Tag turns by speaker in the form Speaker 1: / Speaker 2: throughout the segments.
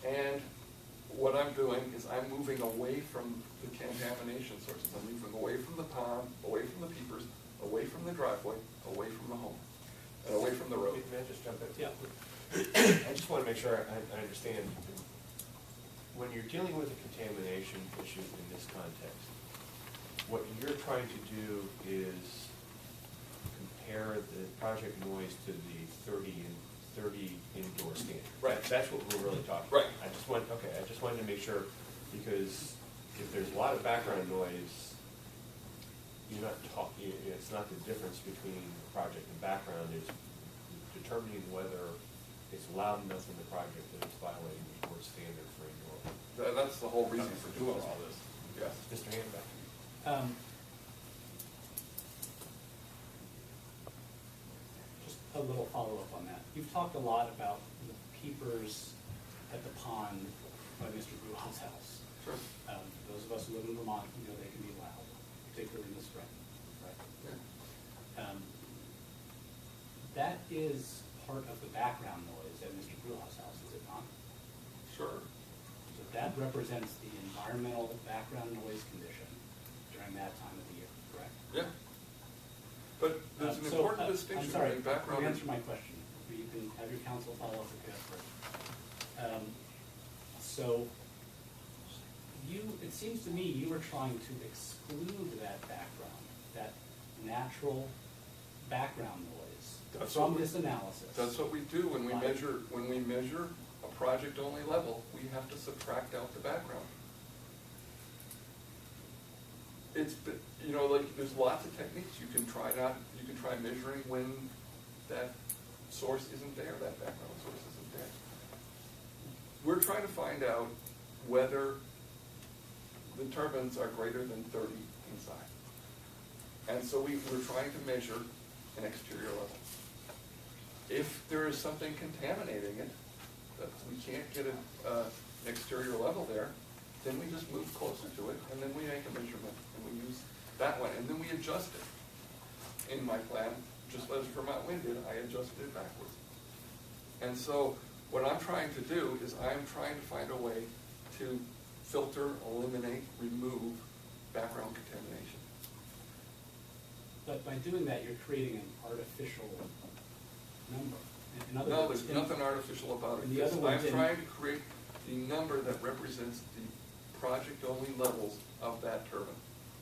Speaker 1: And what I'm doing is I'm moving away from the contamination sources. I'm moving away from the pond, away from the peepers, away from the driveway, away from the home, and away from the road.
Speaker 2: May I just jump in?
Speaker 3: Yeah.
Speaker 2: I just want to make sure I understand. When you're dealing with a contamination issue in this context, what you're trying to do is compare the project noise to the 30 indoor standard.
Speaker 1: Right.
Speaker 2: That's what we're really talking
Speaker 1: Right.
Speaker 2: about. I just wanted to make sure, because if there's a lot of background noise, you're not talking, it's not the difference between project and background, it's determining whether it's loud enough in the project that it's violating the board standard for indoor.
Speaker 1: That's the whole reason for doing all this. Yes.
Speaker 2: Mr. Hanback.
Speaker 3: Just a little follow-up on that. You've talked a lot about the peepers at the pond by Mr. Bruhal's house.
Speaker 1: Sure.
Speaker 3: Those of us who live in Vermont, you know they can be loud, particularly in the spring, right?
Speaker 1: Yeah.
Speaker 3: That is part of the background noise at Mr. Bruhal's house, is it not?
Speaker 1: Sure.
Speaker 3: So that represents the environmental background noise condition during that time of the year, correct?
Speaker 1: Yeah. But there's an important distinction
Speaker 3: I'm sorry,
Speaker 1: between background.
Speaker 3: answer my question. You can have your counsel follow up if you have further. So it seems to me you were trying to exclude that background, that natural background noise from this analysis.
Speaker 1: That's what we do when we
Speaker 3: Why?
Speaker 1: measure a project-only level. We have to subtract out the background. It's, you know, like there's lots of techniques you can try measuring when that source isn't there, that background source isn't there. We're trying to find out whether the turbines are greater than 30 inside. And so we're trying to measure an exterior level. If there is something contaminating it, that we can't get an exterior level there, then we just move closer to it, and then we make a measurement, and we use that one, and then we adjust it. In my plan, just as Vermont Wind did, I adjusted it backwards. And so what I'm trying to do is I'm trying to find a way to filter, eliminate, remove background contamination.
Speaker 3: But by doing that, you're creating an artificial number. In other
Speaker 1: No,
Speaker 3: words,
Speaker 1: there's nothing artificial about
Speaker 3: and the
Speaker 1: it.
Speaker 3: other one
Speaker 1: I'm
Speaker 3: didn't-
Speaker 1: trying to create the number that represents the project-only levels of that turbine.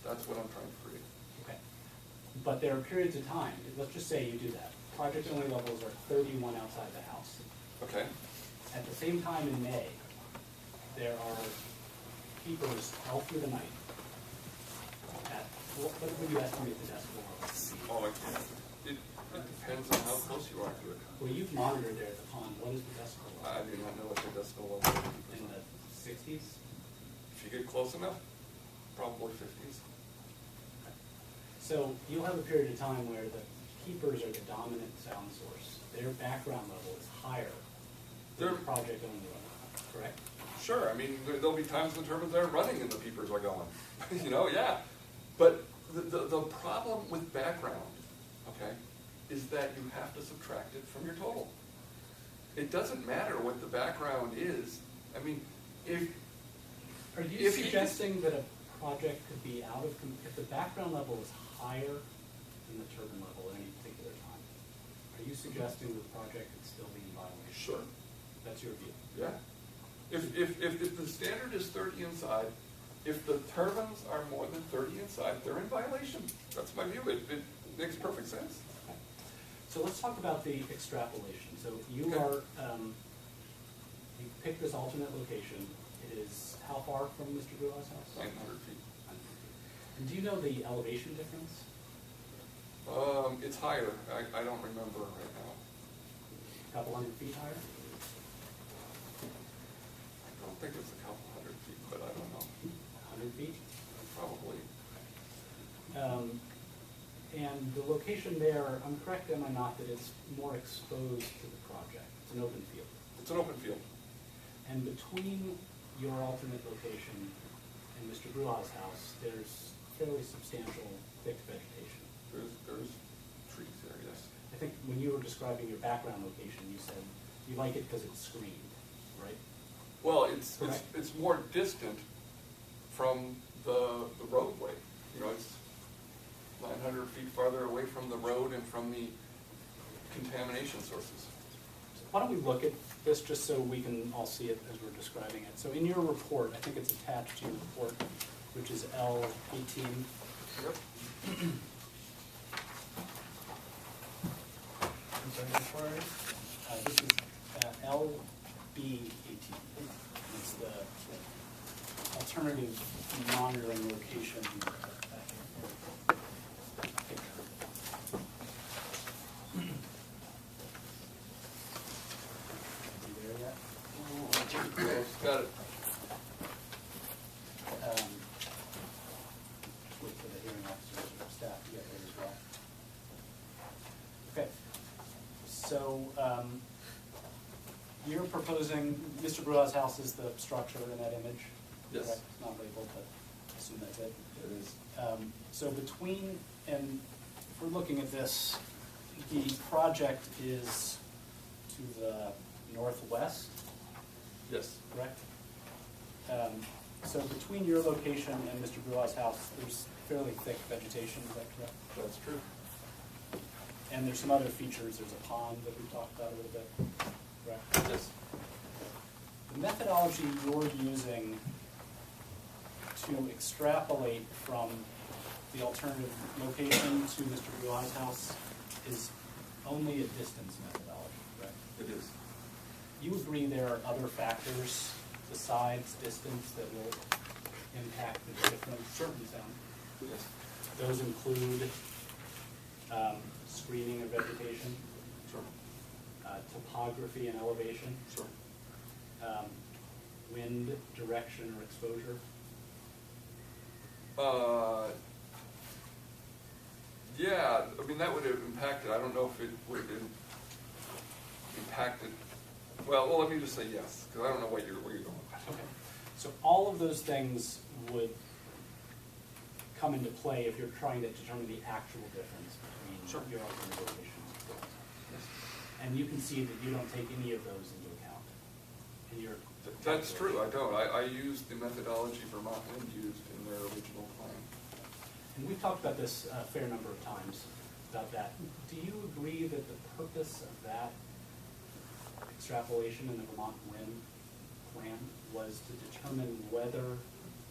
Speaker 1: That's what I'm trying to create.
Speaker 3: Okay. But there are periods of time, let's just say you do that. Project-only levels are 31 outside the house.
Speaker 1: Okay?
Speaker 3: At the same time in May, there are peepers all through the night. At, what would you estimate the decibel level?
Speaker 1: Oh, I can't. It depends on how close you are to it.
Speaker 3: Well, you've monitored there at the pond. What is the decibel
Speaker 1: I
Speaker 3: level?
Speaker 1: do not know what the decibel level is.
Speaker 3: In the 60s?
Speaker 1: If you get close enough, probably 50s.
Speaker 3: So you'll have a period of time where the peepers are the dominant sound source. Their background level is higher than the project-only level, correct?
Speaker 1: Sure, I mean, there'll be times when turbines aren't running and the peepers are going. You know, yeah. But the problem with background, okay, is that you have to subtract it from your total. It doesn't matter what the background is. I mean,
Speaker 3: Are you suggesting that a project could be out of, if the background level is higher than the turbine level at any particular time, are you suggesting the project could still be in violation?
Speaker 1: Sure.
Speaker 3: That's your view?
Speaker 1: Yeah. If the standard is 30 inside, if the turbines are more than 30 inside, they're in violation. That's my view. It makes perfect sense.
Speaker 3: Okay. So let's talk about the extrapolation. So you
Speaker 1: Okay.
Speaker 3: are, you picked this alternate location. It is how far from Mr. Bruhal's house?
Speaker 1: 900 feet.
Speaker 3: And do you know the elevation difference?
Speaker 1: It's higher. I don't remember right now.
Speaker 3: A couple hundred feet higher?
Speaker 1: I don't think it's a couple hundred feet, but I don't know.
Speaker 3: 100 feet?
Speaker 1: Probably.
Speaker 3: And the location there, I'm correct, am I not, that it's more exposed to the project? It's an open field.
Speaker 1: It's an open field.
Speaker 3: And between your alternate location and Mr. Bruhal's house, there's fairly substantial thick vegetation.
Speaker 1: There's trees there, yes.
Speaker 3: I think when you were describing your background location, you said you like it because it's screened, right?
Speaker 1: Well,
Speaker 3: Correct.
Speaker 1: it's more distant from the roadway. You know, it's 900 feet farther away from the road and from the contamination sources.
Speaker 3: Why don't we look at this just so we can all see it as we're describing it? So in your report, I think it's attached to your report, which is L18.
Speaker 1: Yep.
Speaker 3: This is LB18. It's the alternative monitoring location picture. You there yet?
Speaker 1: Got it.
Speaker 3: Wait for the hearing officers or staff to get there as well. Okay, so you're proposing, Mr. Brewhouse house is the structure in that image?
Speaker 1: Yes.
Speaker 3: Correct? It's not labeled, but I assume that's it.
Speaker 1: It is.
Speaker 3: So between, and if we're looking at this, the project is to the northwest,
Speaker 1: Yes.
Speaker 3: correct? So between your location and Mr. Brewhouse house, there's fairly thick vegetation, is that correct?
Speaker 1: That's true.
Speaker 3: And there's some other features, there's a pond that we talked about a little bit, correct?
Speaker 1: Yes.
Speaker 3: The methodology you're using to extrapolate from the alternative location to Mr. Brewhouse house is only a distance methodology, correct?
Speaker 1: It is.
Speaker 3: You agree there are other factors besides distance that will impact the difference in sound?
Speaker 1: Yes.
Speaker 3: Those include screening of vegetation,
Speaker 1: Sure.
Speaker 3: topography and elevation,
Speaker 1: Sure.
Speaker 3: wind direction or exposure.
Speaker 1: Yeah, I mean, that would have impacted, I don't know if it would have impacted, well, let me just say yes, because I don't know where you're going with that.
Speaker 3: Okay. So all of those things would come into play if you're trying to determine the actual difference between
Speaker 1: Sure.
Speaker 3: your alternative locations.
Speaker 1: Yes.
Speaker 3: And you can see that you don't take any of those into account in your.
Speaker 1: That's true, I don't. I used the methodology Vermont Wind used in their original plan.
Speaker 3: And we've talked about this a fair number of times, about that. Do you agree that the purpose of that extrapolation in the Vermont Wind plan was to determine whether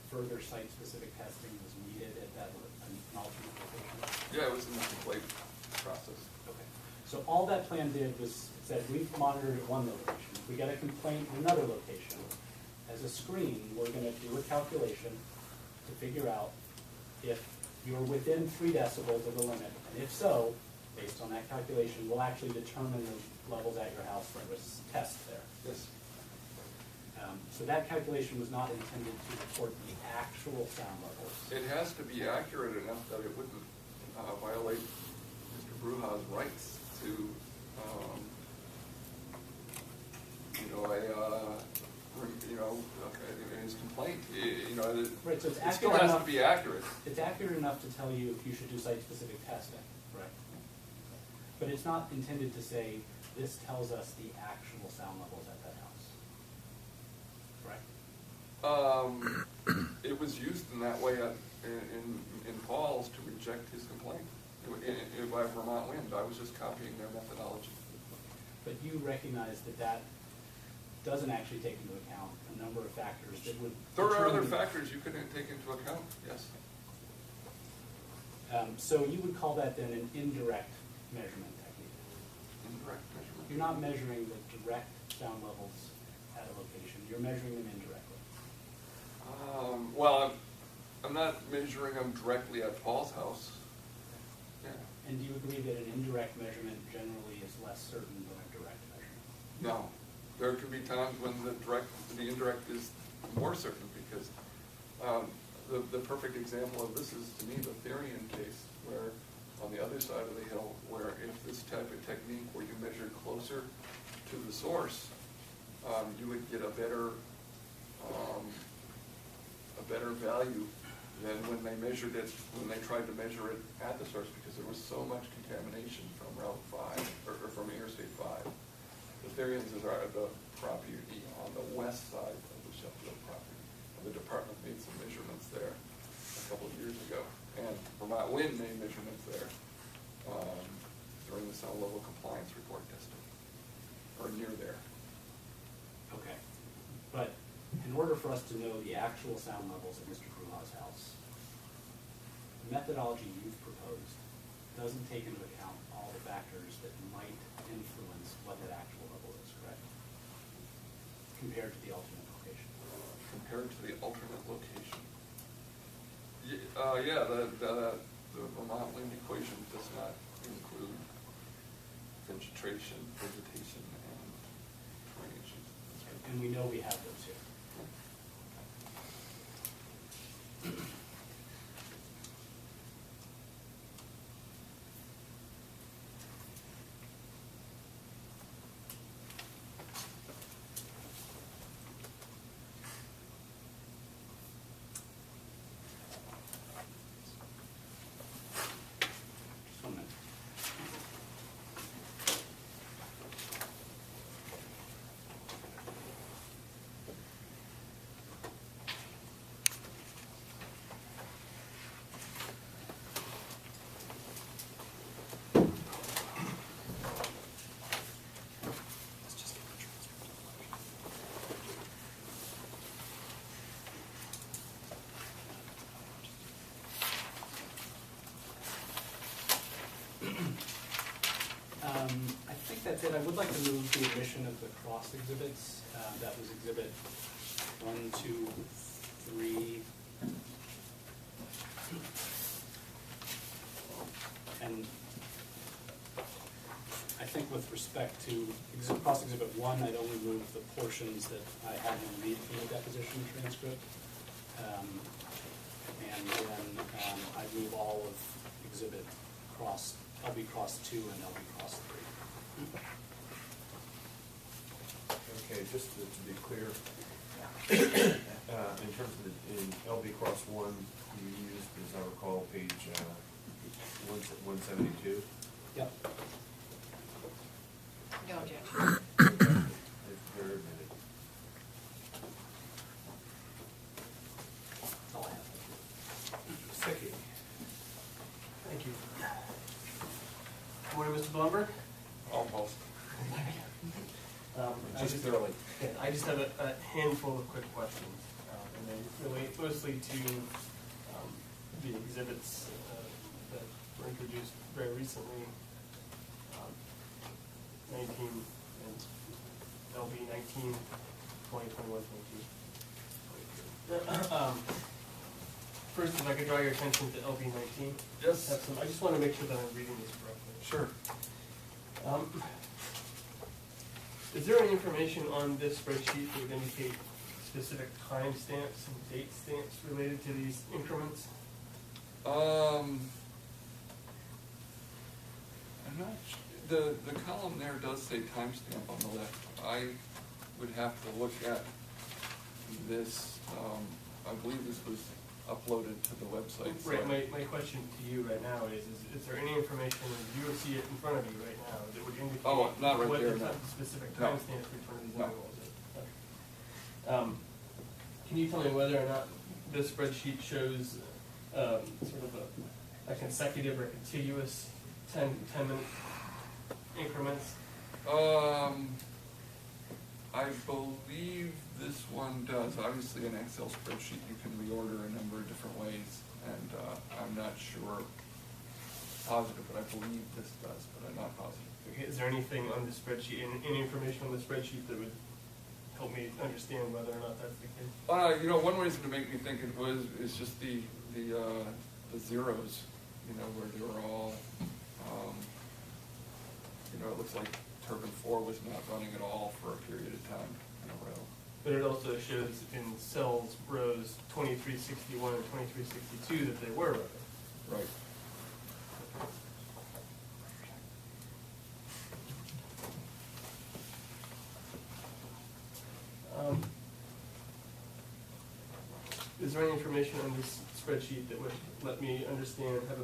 Speaker 3: further site-specific testing was needed at that an alternate location?
Speaker 1: Yeah, it was in the complaint process.
Speaker 3: Okay. So all that plan did was said we've monitored at one location. If we get a complaint in another location, as a screen, we're going to do a calculation to figure out if you're within 3 decibels of the limit, and if so, based on that calculation, we'll actually determine the levels at your house for this test there.
Speaker 1: Yes.
Speaker 3: So that calculation was not intended to report the actual sound levels.
Speaker 1: It has to be accurate enough that it wouldn't violate Mr. Brewhouse's rights to, in his complaint,
Speaker 3: Right, so it's
Speaker 1: it still
Speaker 3: accurate
Speaker 1: has to
Speaker 3: enough.
Speaker 1: be accurate.
Speaker 3: It's accurate enough to tell you if you should do site-specific testing. Right. But it's not intended to say, this tells us the actual sound levels at that house. Correct?
Speaker 1: It was used in that way in Paul's to reject his complaint by Vermont Wind. I was just copying their methodology.
Speaker 3: But you recognize that that doesn't actually take into account a number of factors that would.
Speaker 1: There are other
Speaker 3: determine-
Speaker 1: factors you couldn't take into account, yes.
Speaker 3: So you would call that then an indirect measurement technique.
Speaker 1: Indirect measurement.
Speaker 3: You're not measuring the direct sound levels at a location, you're measuring them indirectly.
Speaker 1: Well, I'm not measuring them directly at Paul's house. Yeah.
Speaker 3: And do you agree that an indirect measurement generally is less certain than a direct measurement?
Speaker 1: No. There can be times when the indirect is more certain because the perfect example of this is, to me, the Therian case, where on the other side of the hill, where if this type of technique where you measure closer to the source, you would get a better value than when they measured it, when they tried to measure it at the source, because there was so much contamination from Route 5, or from Interstate 5. The Therians are the property on the west side when made measurements there during the sound level compliance report testing, or near there.
Speaker 3: Okay, but in order for us to know the actual sound levels at Mr. Bruha's house, the methodology you've proposed doesn't take into account all the factors that might influence what that actual level is, correct? Compared to the alternate location.
Speaker 1: Compared to the alternate location. Yeah, the Vermont wind equation does not include vegetation, and drainage.
Speaker 3: And we know we have those here. Just 1 minute. I think that's it. I would like to move the admission of the cross exhibits. That was exhibit 1, 2, 3. And I think with respect to cross exhibit 1, I'd only move the portions that I had him read from the deposition transcript. And then I'd move all of exhibit LB cross 2 and LB cross 3.
Speaker 2: Okay, just to be clear, in terms of in LB cross 1, you used, as I recall, page 172.
Speaker 3: Yep.
Speaker 4: No objection.
Speaker 2: Very minute.
Speaker 3: That's all I have.
Speaker 5: Second. Thank you. Good morning, Mr. Blomberg.
Speaker 1: Almost.
Speaker 5: I just have a handful of quick questions, and they relate mostly to the exhibits that were introduced very recently, 19 and LB 19, 2021, 22. First, if I could draw your attention to LB 19.
Speaker 1: Yes.
Speaker 5: I just want to make sure that I'm reading this correctly.
Speaker 1: Sure.
Speaker 5: Is there any information on this spreadsheet that would indicate specific timestamps and date stamps related to these increments?
Speaker 1: I'm not, the column there does say timestamp on the left. I would have to look at this, I believe this was uploaded to the website.
Speaker 5: Right, my question to you right now is there any information, do you see it in front of you right now, that would indicate
Speaker 1: not right
Speaker 5: what
Speaker 1: there,
Speaker 5: the
Speaker 1: no.
Speaker 5: specific
Speaker 1: No.
Speaker 5: timestamps for each one of these
Speaker 1: No.
Speaker 5: intervals is? Okay. Can you tell me whether or not this spreadsheet shows sort of a consecutive or contiguous 10-minute increments?
Speaker 1: I believe this one does. Obviously, an Excel spreadsheet, you can reorder a number of different ways, and I'm not sure positive, but I believe this does, but I'm not positive.
Speaker 5: Okay, is there anything on the spreadsheet, any information on the spreadsheet that would help me understand whether or not that's the case?
Speaker 1: One reason to make me think it was is just the zeros, where they were all, it looks like turbine 4 was not running at all for a period of time in a row.
Speaker 5: But it also shows in cells rows 2361 and 2362 that they were running.
Speaker 1: Right.
Speaker 5: Is there any information on this spreadsheet that would let me understand, have a